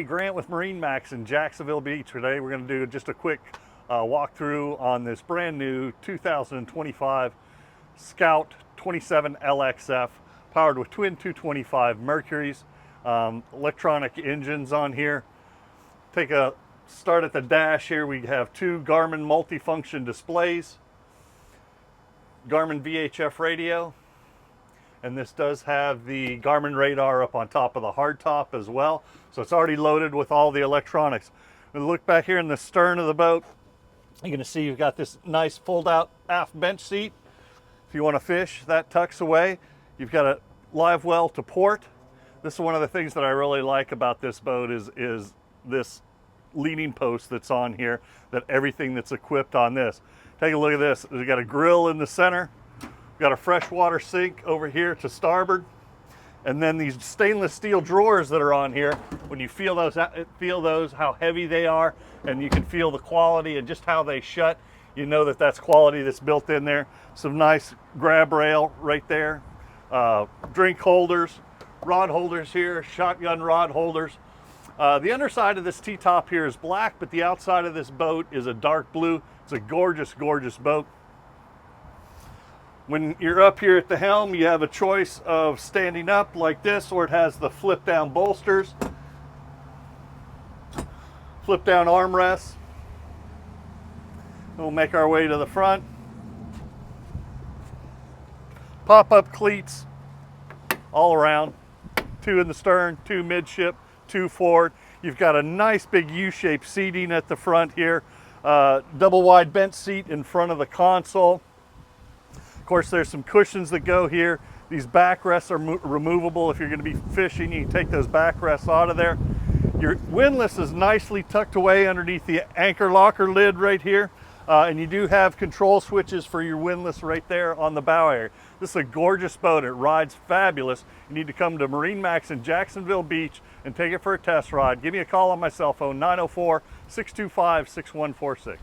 Grant with MarineMax in Jacksonville Beach. Today we're going to do just a quick walkthrough on this brand new 2025 Scout 27 LXF powered with twin 225 Mercuries, electronic engines on here. Take a start at the dash here. We have two Garmin multifunction displays, Garmin VHF radio, and this does have the Garmin radar up on top of the hardtop as well. So it's already loaded with all the electronics. When you look back here in the stern of the boat, you're going to see you've got this nice fold-out aft bench seat. If you want to fish, that tucks away. You've got a live well to port. This is one of the things that I really like about this boat is this leaning post that's on here, that everything that's equipped on this. Take a look at this. We've got a grill in the center. Got a freshwater sink over here to starboard, and then these stainless steel drawers that are on here. When you feel those, how heavy they are, and you can feel the quality and just how they shut. You know that that's quality that's built in there. Some nice grab rail right there, drink holders, rod holders here, shotgun rod holders. The underside of this T-top here is black, but the outside of this boat is a dark blue. It's a gorgeous, gorgeous boat. When you're up here at the helm, you have a choice of standing up like this, or it has the flip down bolsters, flip down armrests. We'll make our way to the front. Pop-up cleats all around, two in the stern, two midship, two forward. You've got a nice big U-shaped seating at the front here, double wide bench seat in front of the console. Of course, there's some cushions that go here. These backrests are removable. If you're going to be fishing, you can take those backrests out of there. Your windlass is nicely tucked away underneath the anchor locker lid right here. And you do have control switches for your windlass right there on the bow area. This is a gorgeous boat. It rides fabulous. You need to come to MarineMax in Jacksonville Beach and take it for a test ride. Give me a call on my cell phone, 904-625-6146.